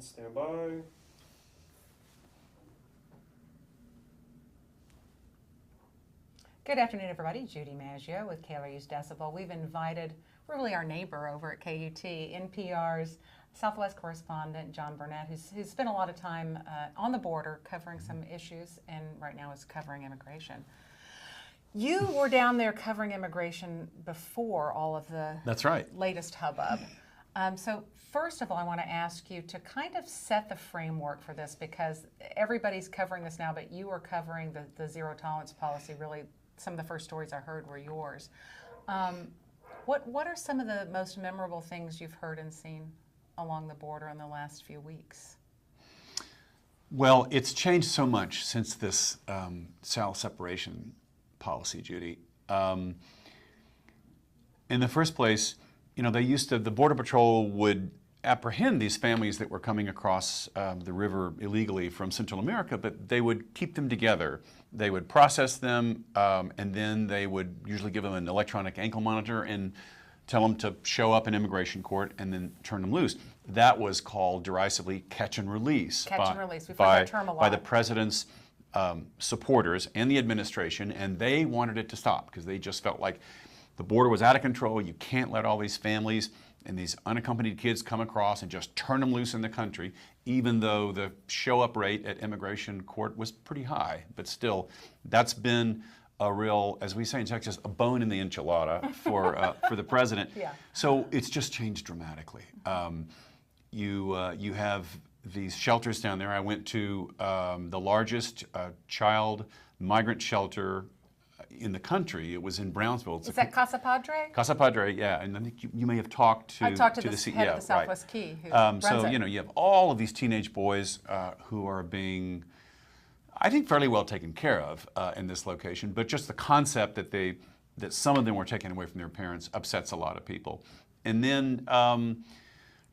Stand by. Good afternoon, everybody. Judy Maggio with KLRU's Decibel. We've invited really our neighbor over at KUT, NPR's Southwest correspondent, John Burnett, who's spent a lot of time on the border covering some issues and right now is covering immigration. You were down there covering immigration before all of the That's right. latest hubbub. So first of all, I want to ask you to kind of set the framework for this because everybody's covering this now, but you were covering the zero tolerance policy. Really, some of the first stories I heard were yours. What are some of the most memorable things you've heard and seen along the border in the last few weeks? Well, it's changed so much since this South separation policy, Judy. In the first place, you know, the Border Patrol would apprehend these families that were coming across the river illegally from Central America, but they would keep them together. They would process them, and then they would usually give them an electronic ankle monitor and tell them to show up in immigration court and then turn them loose. That was called derisively catch and release. Catch and release. We've heard that term a lot. By the president's supporters and the administration, and they wanted it to stop because they just felt like the border was out of control. You can't let all these families and these unaccompanied kids come across and just turn them loose in the country, even though the show-up rate at immigration court was pretty high. But still, that's been a real, as we say in Texas, a bone in the enchilada for the president. Yeah. So it's just changed dramatically. You have these shelters down there. I went to the largest child migrant shelter in the country. It was in Brownsville. Is that Casa Padre? Casa Padre, yeah. And I think you may have talked to I talked to the head of the Southwest Key who runs so, it. you know, you have all of these teenage boys who are being, I think, fairly well taken care of in this location. But just the concept that some of them were taken away from their parents upsets a lot of people. And then,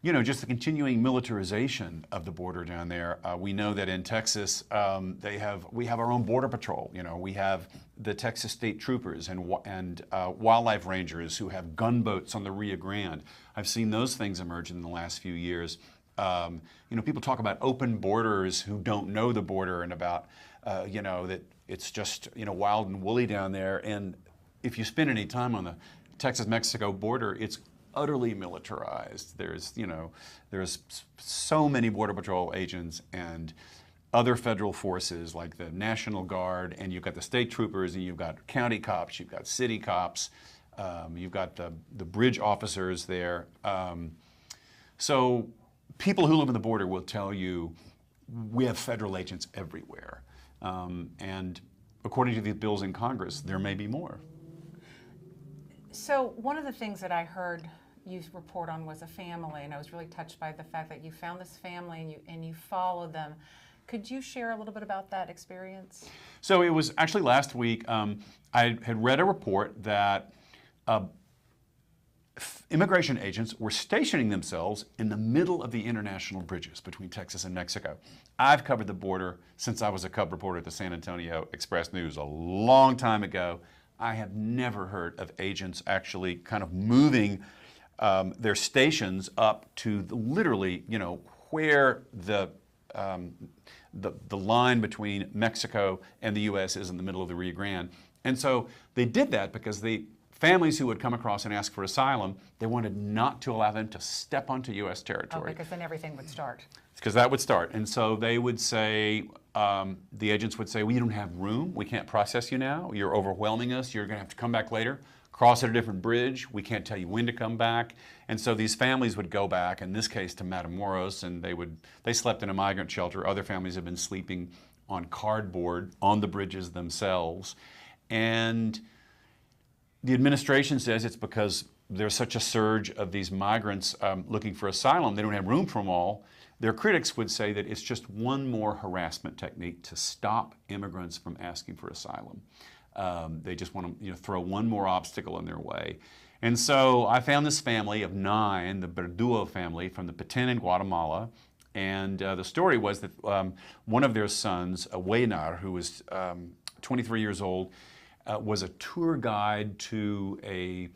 you know, just the continuing militarization of the border down there. We know that in Texas, we have our own border patrol. You know, we have the Texas State Troopers and wildlife rangers who have gunboats on the Rio Grande. I've seen those things emerge in the last few years. You know, people talk about open borders who don't know the border and about, you know, that it's just, you know, wild and woolly down there. And if you spend any time on the Texas-Mexico border, it's utterly militarized. There's so many Border Patrol agents and other federal forces like the National Guard, and you've got the state troopers, and you've got county cops, you've got city cops, you've got the bridge officers there. So people who live on the border will tell you we have federal agents everywhere. And according to the bills in Congress, there may be more. So one of the things that I heard you report on was a family, and I was really touched by the fact that you found this family and you followed them. Could you share a little bit about that experience? So it was actually last week. I had read a report that immigration agents were stationing themselves in the middle of the international bridges between Texas and Mexico. I've covered the border since I was a cub reporter at the San Antonio Express News a long time ago. I have never heard of agents actually kind of moving their stations up to literally, you know, where the line between Mexico and the U.S. is in the middle of the Rio Grande. And so they did that because the families who would come across and ask for asylum, they wanted not to allow them to step onto U.S. territory. Oh, because then everything would start. Because that would start. And so they would say, the agents would say, well, you don't have room. We can't process you now. You're overwhelming us. You're going to have to come back later. Cross at a different bridge. We can't tell you when to come back. And so these families would go back, in this case to Matamoros, and they slept in a migrant shelter. Other families have been sleeping on cardboard on the bridges themselves. And the administration says it's because there's such a surge of these migrants looking for asylum. They don't have room for them all. Their critics would say that it's just one more harassment technique to stop immigrants from asking for asylum. They just want to, you know, throw one more obstacle in their way. And so I found this family of 9, the Badula family from the Petén in Guatemala. And the story was that one of their sons, Waynar, who was 23 years old, was a tour guide to a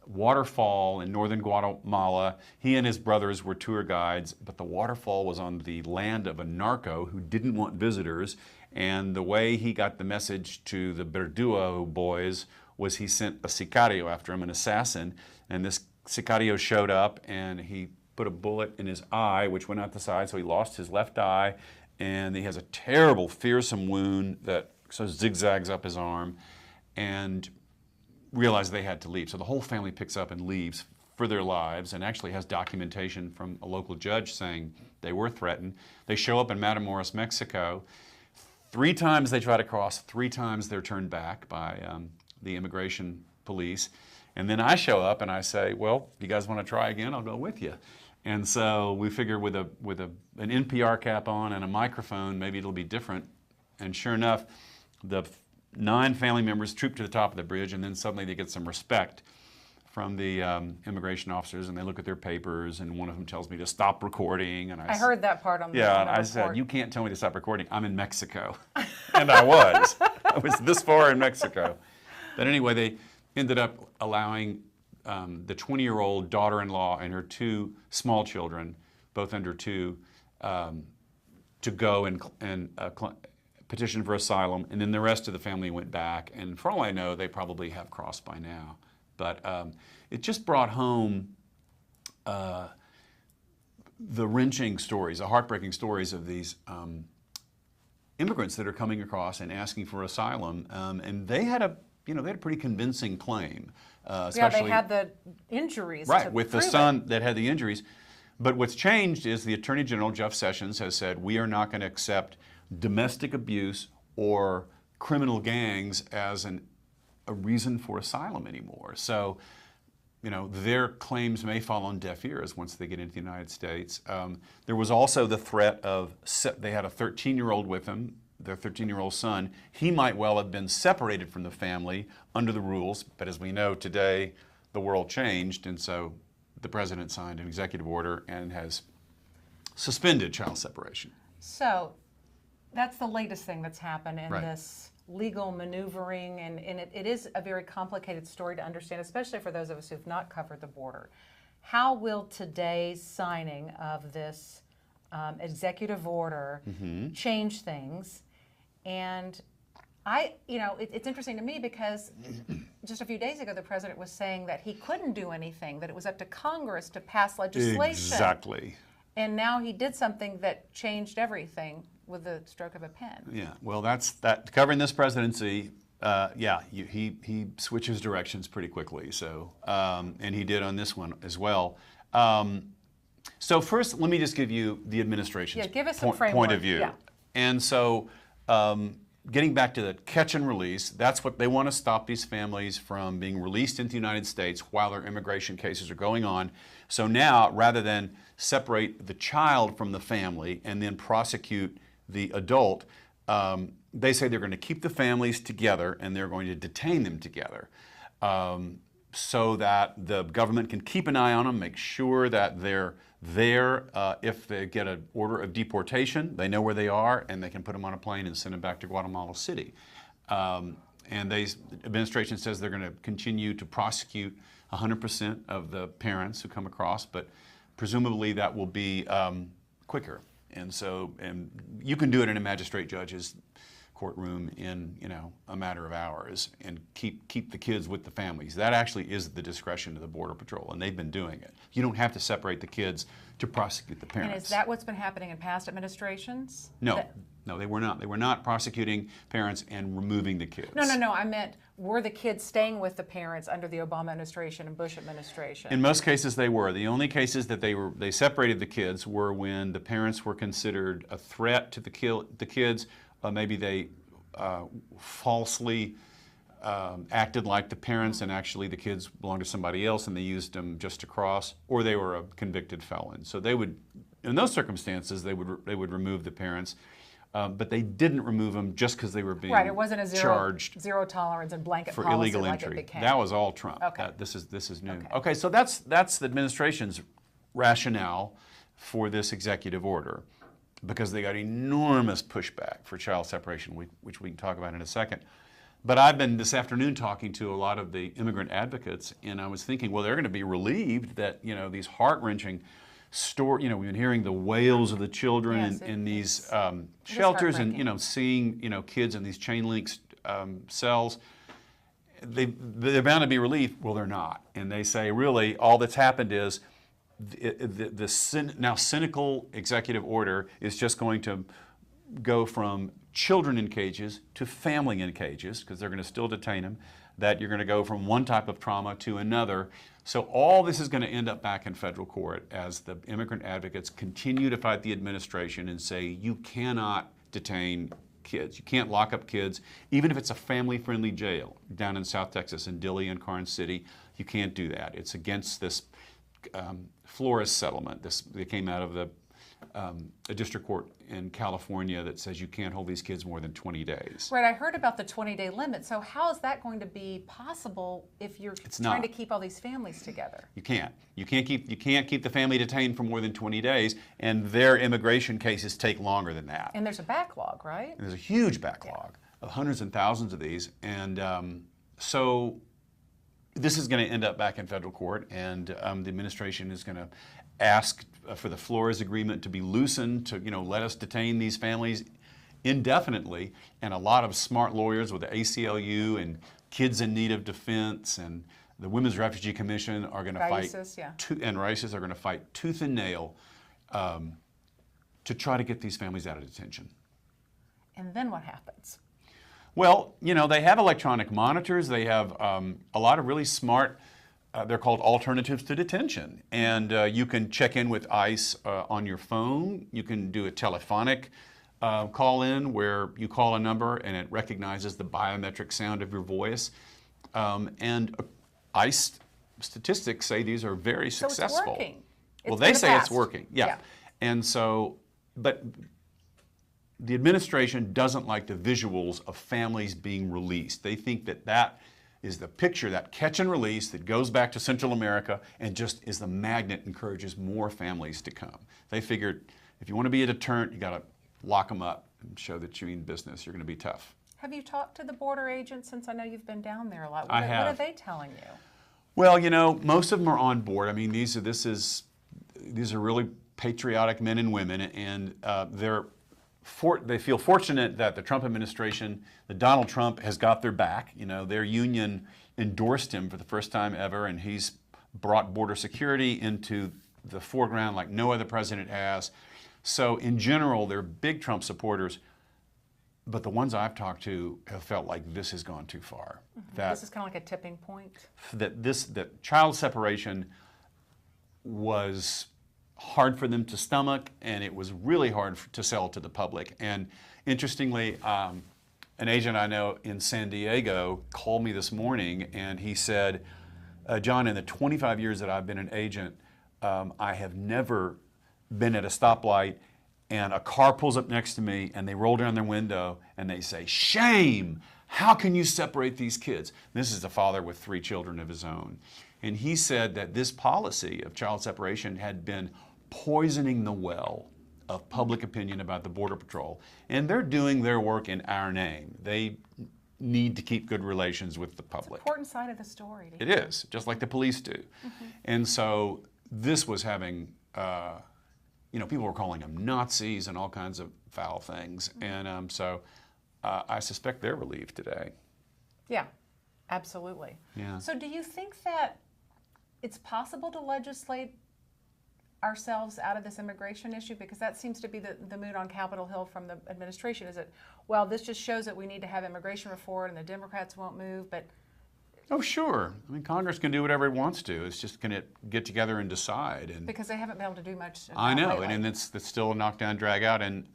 waterfall in northern Guatemala. He and his brothers were tour guides, but the waterfall was on the land of a narco who didn't want visitors. And the way he got the message to the Badula boys was he sent a sicario after him, an assassin. And this sicario showed up and he put a bullet in his eye, which went out the side, so he lost his left eye. And he has a terrible, fearsome wound that sort of zigzags up his arm. And realized they had to leave. So the whole family picks up and leaves for their lives, and actually has documentation from a local judge saying they were threatened. They show up in Matamoros, Mexico. 3 times they try to cross, 3 times they're turned back by the immigration police. And then I show up and I say, well, if you guys want to try again, I'll go with you. And so we figure with an NPR cap on and a microphone, maybe it'll be different. And sure enough, the 9 family members troop to the top of the bridge, and then suddenly they get some respect from the immigration officers, and they look at their papers, and one of them tells me to stop recording. And I heard that part on the yeah, on and the I report. said, you can't tell me to stop recording. I'm in Mexico. And I was. I was this far in Mexico. But anyway, they ended up allowing the 20-year-old daughter-in-law and her 2 small children, both under 2, to go and petition for asylum, and then the rest of the family went back. And for all I know, they probably have crossed by now. But it just brought home the wrenching stories, the heartbreaking stories of these immigrants that are coming across and asking for asylum. And they had a pretty convincing claim. Yeah, they had the injuries. Right, to with the prove son it. that had the injuries. But what's changed is the Attorney General, Jeff Sessions, has said we are not going to accept domestic abuse or criminal gangs as a reason for asylum anymore. So, their claims may fall on deaf ears once they get into the United States. There was also the threat of, they had a 13-year-old with them, their 13-year-old son. He might well have been separated from the family under the rules, but as we know today, the world changed, and so the president signed an executive order and has suspended child separation. So that's the latest thing that's happened in Right. this legal maneuvering, and it is a very complicated story to understand, especially for those of us who've not covered the border. How will today's signing of this executive order change things? And it's interesting to me because just a few days ago, the president was saying that he couldn't do anything, that it was up to Congress to pass legislation. Exactly. And now he did something that changed everything with the stroke of a pen. Yeah, well, that's covering this presidency. He switches directions pretty quickly. So, and he did on this one as well. So first, let me just give you the administration's give us some point framework. of view. Yeah. And so, getting back to the catch and release, that's what they want to stop these families from being released into the United States while their immigration cases are going on. So now, rather than separate the child from the family and then prosecute the adult, they say they're going to keep the families together and they're going to detain them together so that the government can keep an eye on them, make sure that they're there. If they get an order of deportation, they know where they are and they can put them on a plane and send them back to Guatemala City. And the administration says they're going to continue to prosecute 100% of the parents who come across, but presumably that will be quicker. And so, and you can do it in a magistrate judge's courtroom in a matter of hours and keep the kids with the families. That actually is the discretion of the Border Patrol, and they've been doing it. You don't have to separate the kids to prosecute the parents. And is that what's been happening in past administrations? No, they were not. They were not prosecuting parents and removing the kids. No. I meant, were the kids staying with the parents under the Obama administration and Bush administration? In most cases, they were. The only cases that they separated the kids were when the parents were considered a threat to the kids. Maybe they falsely acted like the parents and actually the kids belonged to somebody else and they used them just to cross, or they were a convicted felon. So they would, in those circumstances, they would remove the parents. But they didn't remove them just because they were being right. It wasn't a charged zero tolerance and blanket for policy illegal like entry. it became. That was all Trump. Okay. This is new. Okay. Okay, so that's the administration's rationale for this executive order, because they got enormous pushback for child separation, which we can talk about in a second. But I've been this afternoon talking to a lot of the immigrant advocates, and I was thinking, well, they're going to be relieved that, you know, these heart-wrenching stories, you know, we've been hearing the wails of the children Yes, in these it shelters, and, heartbreaking. you know, seeing, you know, kids in these chain link cells. They're bound to be relieved. Well, they're not. And they say, really, all that's happened is the now cynical executive order is just going to go from children in cages to family in cages, because they're going to still detain them, that you're going to go from one type of trauma to another. So all this is going to end up back in federal court as the immigrant advocates continue to fight the administration and say, you cannot detain kids. You can't lock up kids, even if it's a family-friendly jail down in South Texas, in Dilley and Karnes City. You can't do that. It's against this Flores settlement. They came out of a district court in California that says you can't hold these kids more than 20 days. Right, I heard about the 20-day limit. So how is that going to be possible if you're trying to keep all these families together? You can't. You can't keep the family detained for more than 20 days, and their immigration cases take longer than that. And there's a backlog, right? And there's a huge backlog of hundreds and thousands of these, and so this is going to end up back in federal court, and the administration is going to ask for the Flores agreement to be loosened to, you know, let us detain these families indefinitely. And a lot of smart lawyers with the ACLU and Kids in Need of Defense and the Women's Refugee Commission are going to fight, and RICES are going to fight tooth and nail to try to get these families out of detention. And then what happens? Well, you know, they have electronic monitors. They have a lot of really smart, they're called alternatives to detention. And you can check in with ICE on your phone. You can do a telephonic call in where you call a number and it recognizes the biometric sound of your voice. And ICE statistics say these are very successful. So it's working. Well, they say it's working, yeah. And so, but the administration doesn't like the visuals of families being released. They think that that is the picture, that catch and release that goes back to Central America and just is the magnet, encourages more families to come. They figured if you want to be a deterrent, you got to lock them up and show that you mean business. You're going to be tough. Have you talked to the border agents, since I know you've been down there a lot? I have. What are they telling you? Well, you know, most of them are on board. I mean, these are really patriotic men and women, and they feel fortunate that the Trump administration, that Donald Trump has got their back. You know, their union endorsed him for the first time ever, and he's brought border security into the foreground like no other president has. So in general, they're big Trump supporters, but the ones I've talked to have felt like this has gone too far. Mm-hmm. That this is kind of like a tipping point. That child separation was hard for them to stomach, and it was really hard to sell to the public. And interestingly, an agent I know in San Diego called me this morning, and he said, John, in the 25 years that I've been an agent, I have never been at a stoplight and a car pulls up next to me and they roll down their window and they say, shame, how can you separate these kids? This is a father with 3 children of his own. And he said that this policy of child separation had been poisoning the well of public opinion about the Border Patrol. And they're doing their work in our name. They need to keep good relations with the public. It's an important side of the story. It is, just like the police do. Mm-hmm. And so this was having, you know, people were calling them Nazis and all kinds of foul things. Mm-hmm. And so I suspect they're relieved today. Yeah, absolutely. Yeah. So do you think that it's possible to legislate ourselves out of this immigration issue? Because that seems to be the mood on Capitol Hill from the administration. Is it, well, this just shows that we need to have immigration reform and the Democrats won't move, but... Oh, sure. I mean, Congress can do whatever it wants to. It's just going to get together and decide. And because they haven't been able to do much. I know, lately. and it's still a knockdown, drag out. And,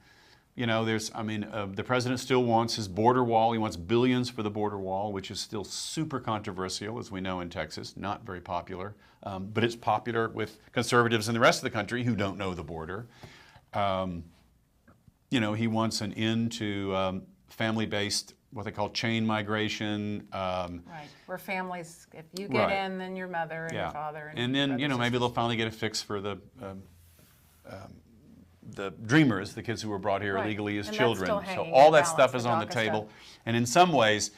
you know, the president still wants his border wall. He wants billions for the border wall, which is still super controversial, as we know in Texas, not very popular. But it's popular with conservatives in the rest of the country who don't know the border. You know, he wants an end to family-based, what they call chain migration. Right, where families, if you get in, then your mother and your father. And then, you know, maybe they'll finally get a fix for the dreamers, the kids who were brought here illegally as children. So all that stuff is on the table. And in some ways,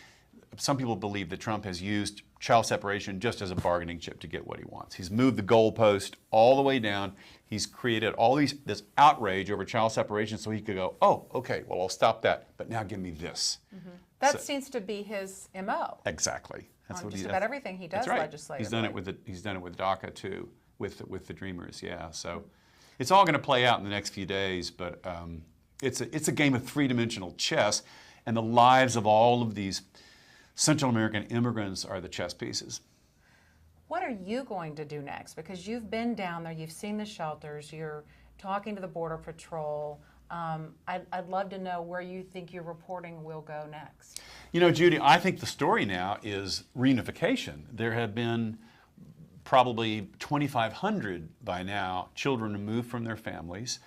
some people believe that Trump has used child separation just as a bargaining chip to get what he wants. He's moved the goalpost all the way down. He's created all this outrage over child separation so he could go, oh, okay, well, I'll stop that, but now give me this. Mm-hmm. That seems to be his MO. Exactly. That's what just about everything he does legislatively. He's done it with DACA too, with the Dreamers. Yeah. So it's all going to play out in the next few days, but it's a game of three-dimensional chess, and the lives of all of these Central American immigrants are the chess pieces. What are you going to do next? Because you've been down there, you've seen the shelters, you're talking to the Border Patrol. I'd love to know where you think your reporting will go next. You know, Judy, I think the story now is reunification. There have been probably 2,500 by now children removed from their families.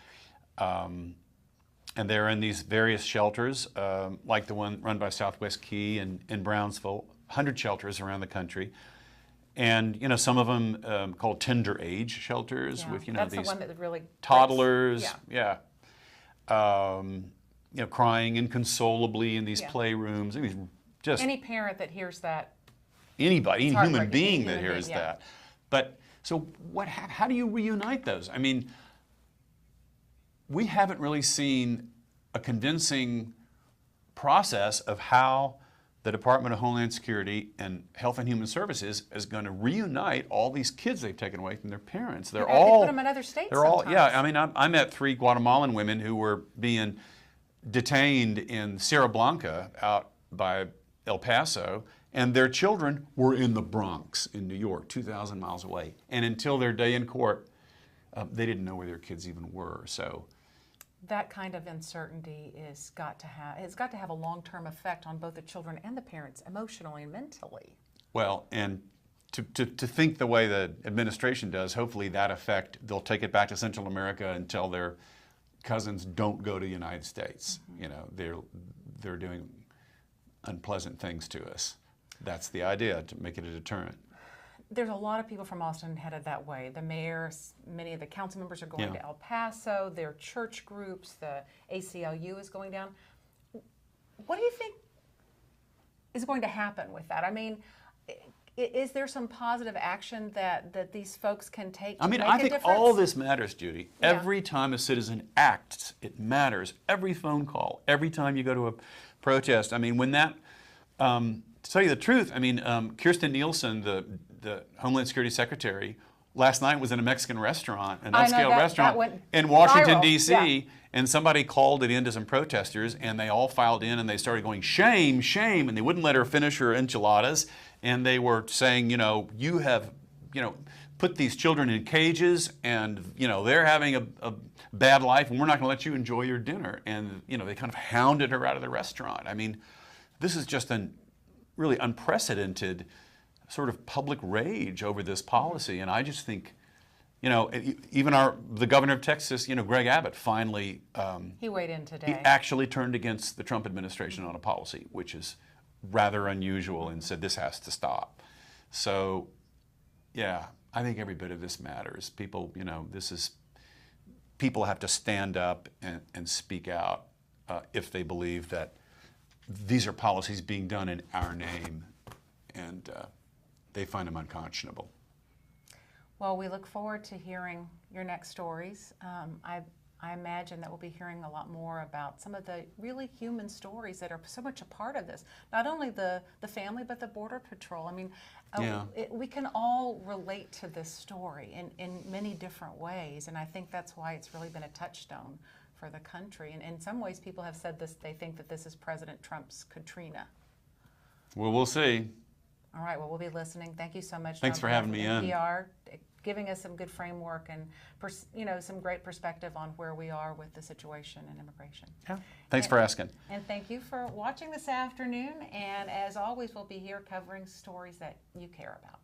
And they're in these various shelters, like the one run by Southwest Key in Brownsville, 100 shelters around the country. And, you know, some of them called tender age shelters with, you know, that's these the one that really toddlers, you know, crying inconsolably in these playrooms. I mean, just any parent that hears that. Anybody, any human being that hears that. But so how do you reunite those? I mean, we haven't really seen a convincing process of how the Department of Homeland Security and Health and Human Services is going to reunite all these kids they've taken away from their parents. They put them in other states sometimes. Yeah, I mean, I met 3 Guatemalan women who were being detained in Sierra Blanca out by El Paso, and their children were in the Bronx in New York, 2,000 miles away. And until their day in court, they didn't know where their kids even were. So that kind of uncertainty has got to have a long-term effect on both the children and the parents, emotionally and mentally. Well, and to think the way the administration does, hopefully that effect, they'll take it back to Central America and tell their cousins don't go to the United States. Mm-hmm. You know, they're doing unpleasant things to us. That's the idea, to make it a deterrent. There's a lot of people from Austin headed that way. The mayor, many of the council members are going to El Paso. Their church groups, the ACLU is going down. What do you think is going to happen with that? I mean, is there some positive action that these folks can take to make a difference? I think all this matters, Judy. Yeah. Every time a citizen acts, it matters. Every phone call, every time you go to a protest. I mean, when that, to tell you the truth, I mean, Kirstjen Nielsen, the Homeland Security Secretary, last night was in a Mexican restaurant, an upscale restaurant in Washington, D.C., and somebody called it in to some protesters, and they all filed in, and they started going, shame, shame, and they wouldn't let her finish her enchiladas, and they were saying, you know, you have, you know, put these children in cages, and, you know, they're having a bad life, and we're not going to let you enjoy your dinner. And, you know, they kind of hounded her out of the restaurant. I mean, this is just a really unprecedented sort of public rage over this policy, and I just think, you know, even the governor of Texas, you know, Greg Abbott, finally he weighed in today. He actually turned against the Trump administration on a policy, which is rather unusual, and said this has to stop. So, yeah, I think every bit of this matters. People, you know, people have to stand up and speak out if they believe that these are policies being done in our name, and they find them unconscionable. Well, we look forward to hearing your next stories. I imagine that we'll be hearing a lot more about some of the really human stories that are so much a part of this. Not only the family, but the Border Patrol. I mean, we can all relate to this story in many different ways, and I think that's why it's really been a touchstone for the country. And in some ways, people have said this, they think that this is President Trump's Katrina. Well, we'll see. All right, well, we'll be listening. Thank you so much. Thanks for having me in. NPR, giving us some good framework and, you know, some great perspective on where we are with the situation in immigration. Yeah. Thanks for asking. And thank you for watching this afternoon. And as always, we'll be here covering stories that you care about.